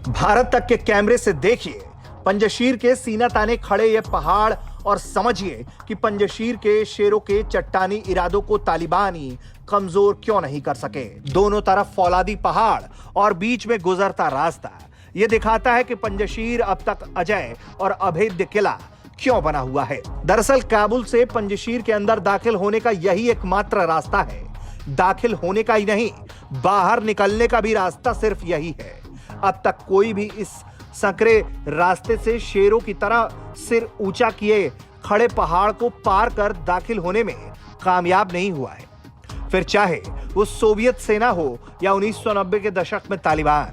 भारत तक के कैमरे से देखिए पंजशीर के सीना ताने खड़े ये पहाड़ और समझिए कि पंजशीर के शेरों के चट्टानी इरादों को तालिबानी कमजोर क्यों नहीं कर सके। दोनों तरफ फौलादी पहाड़ और बीच में गुजरता रास्ता यह दिखाता है कि पंजशीर अब तक अजय और अभेद्य किला क्यों बना हुआ है। दरअसल काबुल से पंजशीर के अंदर दाखिल होने का यही एकमात्र रास्ता है। दाखिल होने का ही नहीं, बाहर निकलने का भी रास्ता सिर्फ यही है। अब तक कोई भी इस संकरे रास्ते से शेरों की तरह सिर ऊंचा किए खड़े पहाड़ को पार कर दाखिल होने में कामयाब नहीं हुआ है। फिर चाहे वो सोवियत सेना हो या 1990 के दशक में तालिबान,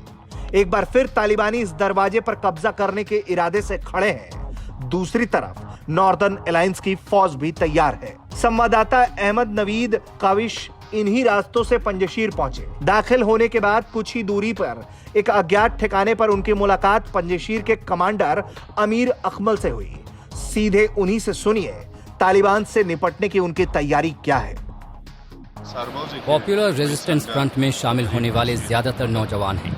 एक बार फिर तालिबानी इस दरवाजे पर कब्जा करने के इरादे से खड़े हैं। दूसरी तरफ नॉर्दर्न अलायंस की फौज भी तैयार है। संवाददाता अहमद नवीद काविश इन्हीं रास्तों से पंजशीर पहुंचे। दाखिल होने के बाद कुछ ही दूरी पर एक अज्ञात ठिकाने पर उनकी मुलाकात पंजशीर के कमांडर अमीर अकमल से हुई। सीधे उन्हीं से सुनिए तालिबान से निपटने की उनकी तैयारी क्या है। पॉपुलर रेजिस्टेंस फ्रंट में शामिल होने वाले ज्यादातर नौजवान हैं,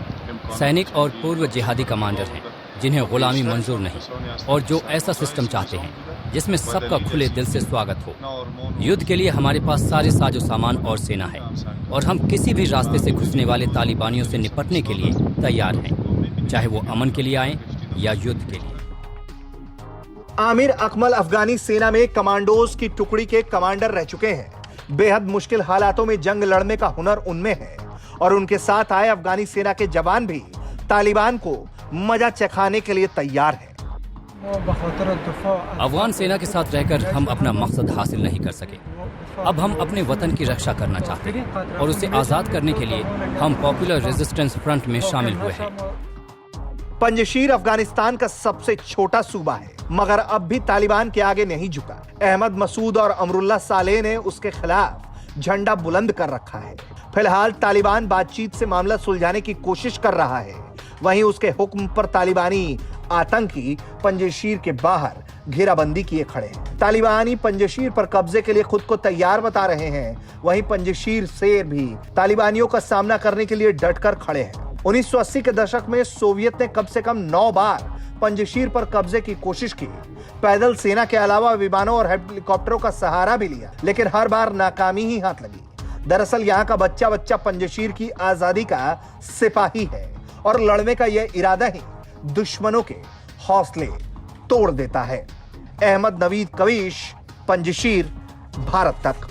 सैनिक और पूर्व जिहादी कमांडर हैं जिन्हें गुलामी मंजूर नहीं और जो ऐसा सिस्टम चाहते हैं जिसमें सबका खुले दिल से स्वागत हो। युद्ध के लिए हमारे पास सारे साजो सामान और सेना है और हम किसी भी रास्ते से घुसने वाले तालिबानियों से निपटने के लिए तैयार हैं, चाहे वो अमन के लिए आए या युद्ध के लिए। आमिर अकमल अफगानी सेना में कमांडोज की टुकड़ी के कमांडर रह चुके हैं। बेहद मुश्किल हालातों में जंग लड़ने का हुनर उनमें है और उनके साथ आए अफगानी सेना के जवान भी तालिबान को मजा चखाने के लिए तैयार है। अफगान सेना के साथ रहकर हम अपना मकसद हासिल नहीं कर सके। अब हम अपने वतन की रक्षा करना चाहते हैं और उसे आजाद करने के लिए हम पॉपुलर रेजिस्टेंस फ्रंट में शामिल हुए हैं। पंजशीर अफगानिस्तान का सबसे छोटा सूबा है मगर अब भी तालिबान के आगे नहीं झुका। अहमद मसूद और अमरुल्लाह सालेह ने उसके खिलाफ झंडा बुलंद कर रखा है। फिलहाल तालिबान बातचीत से मामला सुलझाने की कोशिश कर रहा है। वहीं उसके हुक्म पर तालिबानी आतंकी पंजशीर के बाहर घेराबंदी किए खड़े हैं। तालिबानी पंजशीर पर कब्जे के लिए खुद को तैयार बता रहे हैं। वहीं पंजशीर शेर भी तालिबानियों का सामना करने के लिए डटकर खड़े हैं। 1980 के दशक में सोवियत ने कम से कम 9 बार पंजशीर पर कब्जे की कोशिश की। पैदल सेना के अलावा विमानों और हेलीकॉप्टरों का सहारा भी लिया, लेकिन हर बार नाकामी ही हाथ लगी। दरअसल यहाँ का बच्चा बच्चा पंजशीर की आजादी का सिपाही है और लड़ने का यह इरादा ही दुश्मनों के हौसले तोड़ देता है। अहमद नवीद कवीश, पंजशीर, भारत तक।